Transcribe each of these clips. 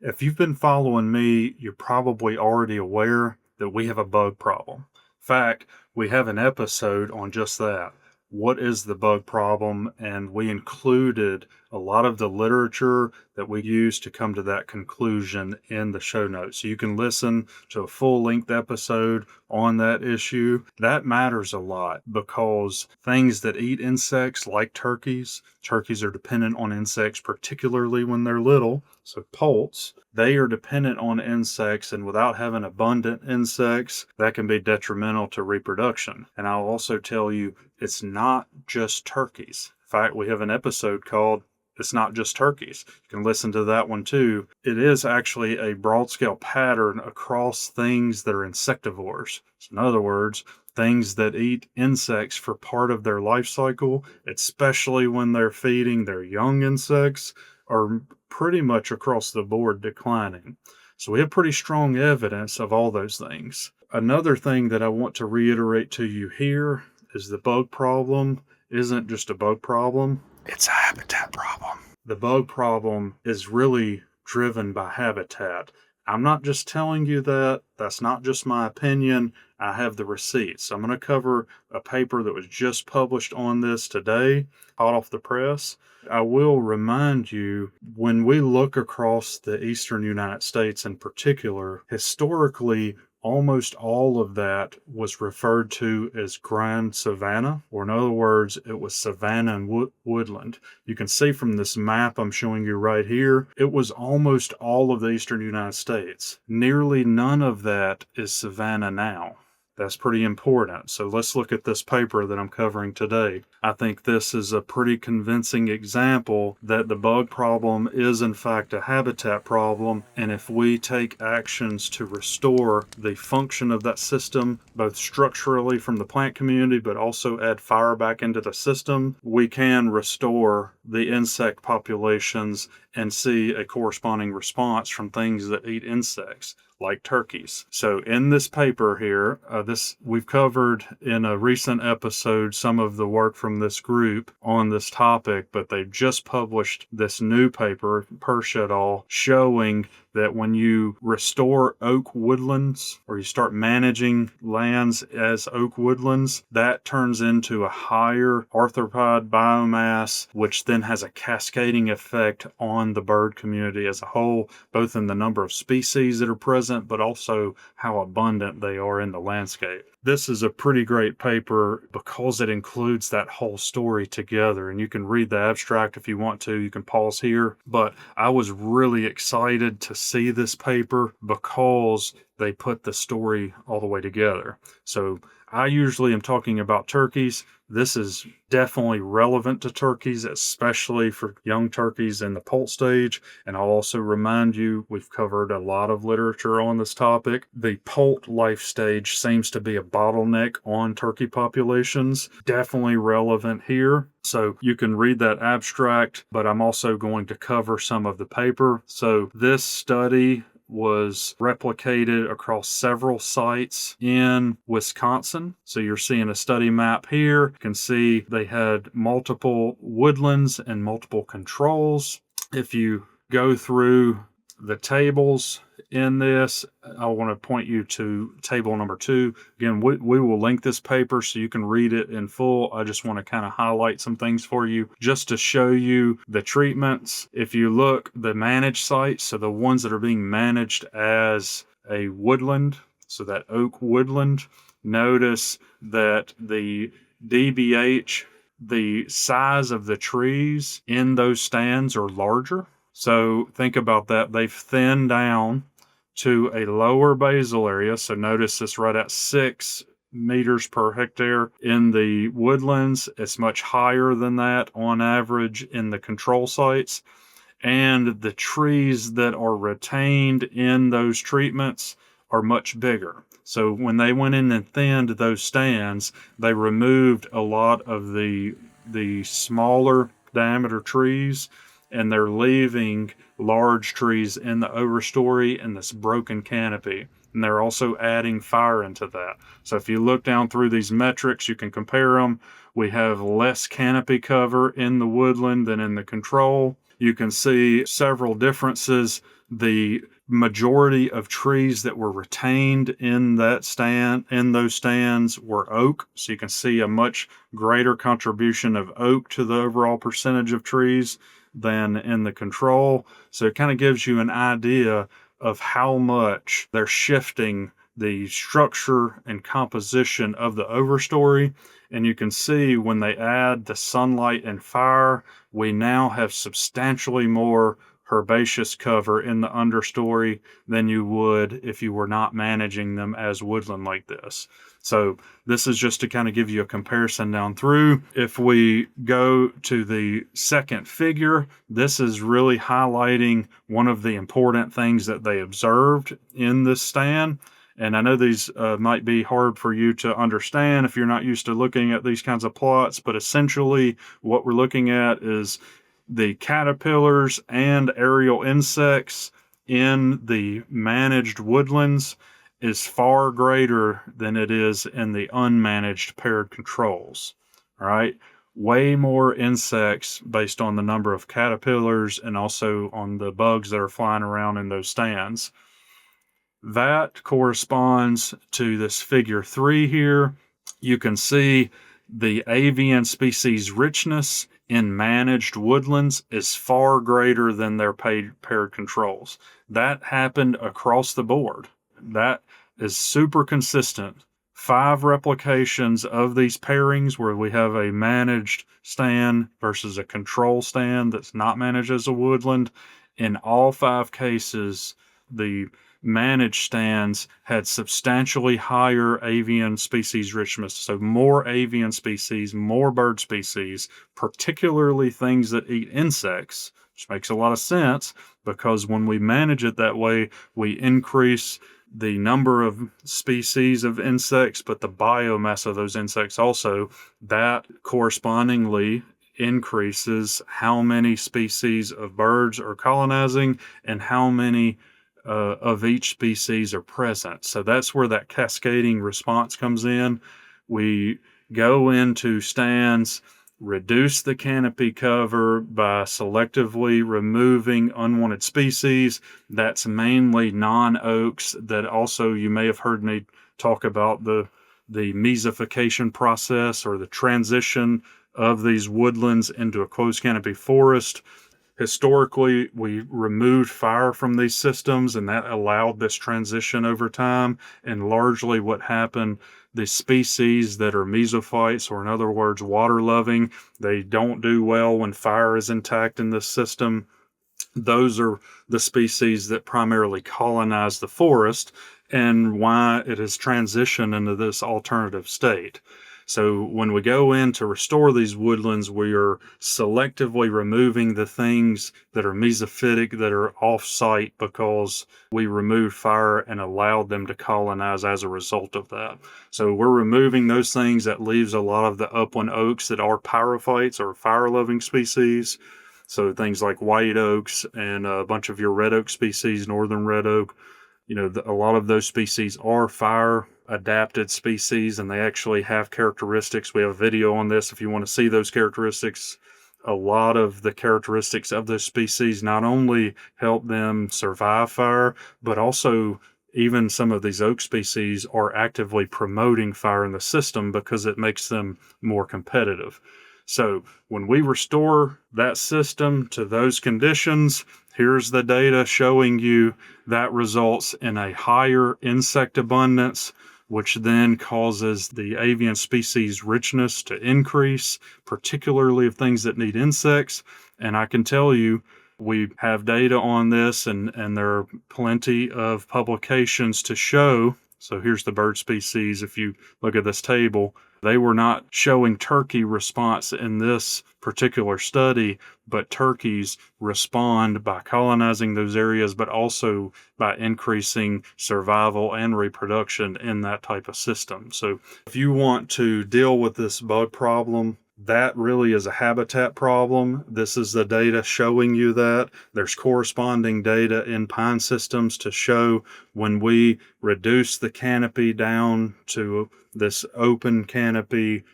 If you've been following me, you're probably already aware that we have a bug problem. In fact, we have an episode on just that. What is the bug problem? And we included a lot of the literature that we use to come to that conclusion in the show notes. So you can listen to a full length episode on that issue. That matters a lot because things that eat insects, like turkeys are dependent on insects, particularly when they're little. So poults, they are dependent on insects, and without having abundant insects, that can be detrimental to reproduction. And I'll also tell you, it's not just turkeys. In fact, we have an episode called It's Not Just Turkeys. You can listen to that one too. It is actually a broad scale pattern across things that are insectivores. So in other words, things that eat insects for part of their life cycle, especially when they're feeding their young insects, are pretty much across the board declining. So we have pretty strong evidence of all those things. Another thing that I want to reiterate to you here is the bug problem isn't just a bug problem, it's a habitat problem. The bug problem is really driven by habitat. I'm not just telling you that. That's not just my opinion. I have the receipts. I'm going to cover a paper that was just published on this today, hot off the press. I will remind you, when we look across the eastern United States in particular, historically, almost all of that was referred to as grand savanna, or in other words, it was savanna and woodland. You can see from this map I'm showing you right here, it was almost all of the eastern United States. Nearly none of that is savanna now. That's pretty important. So let's look at this paper that I'm covering today. I think this is a pretty convincing example that the bug problem is in fact a habitat problem. And if we take actions to restore the function of that system, both structurally from the plant community, but also add fire back into the system, we can restore the insect populations and see a corresponding response from things that eat insects, like turkeys. So in this paper here, we've covered in a recent episode some of the work from this group on this topic, but they've just published this new paper, Persh et al., showing that when you restore oak woodlands, or you start managing lands as oak woodlands, that turns into a higher arthropod biomass, which then has a cascading effect on the bird community as a whole, both in the number of species that are present, but also how abundant they are in the landscape. This is a pretty great paper because it includes that whole story together, and you can read the abstract if you want to. You can pause here, but I was really excited to see this paper because they put the story all the way together. So I usually am talking about turkeys. This is definitely relevant to turkeys, especially for young turkeys in the poult stage. And I'll also remind you, we've covered a lot of literature on this topic. The poult life stage seems to be a bottleneck on turkey populations. Definitely relevant here. So you can read that abstract, but I'm also going to cover some of the paper. So this study was replicated across several sites in Wisconsin. So you're seeing a study map here. You can see they had multiple woodlands and multiple controls. If you go through the tables in this, I want to point you to table number 2. Again, we will link this paper so you can read it in full. I just want to kind of highlight some things for you just to show you the treatments. If you look, the managed sites, so the ones that are being managed as a woodland, so that oak woodland, notice that the DBH, the size of the trees in those stands are larger. So think about that. They've thinned down to a lower basal area. So notice this right at 6 meters per hectare in the woodlands. It's much higher than that on average in the control sites. And the trees that are retained in those treatments are much bigger. So when they went in and thinned those stands, they removed a lot of the smaller diameter trees, and they're leaving large trees in the overstory and this broken canopy. And they're also adding fire into that. So if you look down through these metrics, you can compare them. We have less canopy cover in the woodland than in the control. You can see several differences the majority of trees that were retained in those stands were oak. So you can see a much greater contribution of oak to the overall percentage of trees than in the control. So it kind of gives you an idea of how much they're shifting the structure and composition of the overstory. And you can see when they add the sunlight and fire, we now have substantially more herbaceous cover in the understory than you would if you were not managing them as woodland like this. So this is just to kind of give you a comparison down through. If we go to the second figure, this is really highlighting one of the important things that they observed in this stand. And I know these might be hard for you to understand if you're not used to looking at these kinds of plots, but essentially what we're looking at is the caterpillars and aerial insects in the managed woodlands is far greater than it is in the unmanaged paired controls. All right. Way more insects based on the number of caterpillars and also on the bugs that are flying around in those stands. That corresponds to this figure 3 here. You can see the avian species richness in managed woodlands is far greater than their paired controls. That happened across the board. That is super consistent. 5 replications of these pairings where we have a managed stand versus a control stand that's not managed as a woodland. In all 5 cases, the managed stands had substantially higher avian species richness. So more avian species, more bird species, particularly things that eat insects, which makes a lot of sense because when we manage it that way, we increase the number of species of insects, but the biomass of those insects also. That correspondingly increases how many species of birds are colonizing and how many of each species are present. So that's where that cascading response comes in. We go into stands, reduce the canopy cover by selectively removing unwanted species. That's mainly non-oaks that also you may have heard me talk about the mesophication process or the transition of these woodlands into a closed canopy forest. Historically, we removed fire from these systems, and that allowed this transition over time. And largely what happened, the species that are mesophytes, or in other words, water-loving, they don't do well when fire is intact in this system. Those are the species that primarily colonize the forest and why it has transitioned into this alternative state. So when we go in to restore these woodlands, we are selectively removing the things that are mesophytic, that are off-site because we removed fire and allowed them to colonize as a result of that. So we're removing those things. That leaves a lot of the upland oaks that are pyrophytes or fire-loving species. So things like white oaks and a bunch of your red oak species, northern red oak, a lot of those species are fire adapted species and they actually have characteristics. We have a video on this if you want to see those characteristics. A lot of the characteristics of those species not only help them survive fire, but also even some of these oak species are actively promoting fire in the system because it makes them more competitive. So when we restore that system to those conditions, here's the data showing you that results in a higher insect abundance, which then causes the avian species richness to increase, particularly of things that need insects. And I can tell you, we have data on this, and there are plenty of publications to show. So here's the bird species. If you look at this table, they were not showing turkey response in this particular study, but turkeys respond by colonizing those areas, but also by increasing survival and reproduction in that type of system. So if you want to deal with this bug problem, that really is a habitat problem. This is the data showing you that. There's corresponding data in pine systems to show when we reduce the canopy down to this open canopy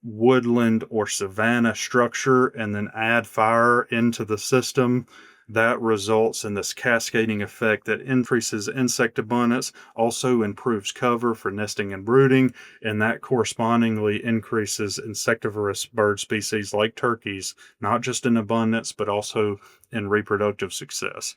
woodland or savanna structure and then add fire into the system, That results in this cascading effect that increases insect abundance, also improves cover for nesting and brooding, and that correspondingly increases insectivorous bird species like turkeys, not just in abundance, but also in reproductive success.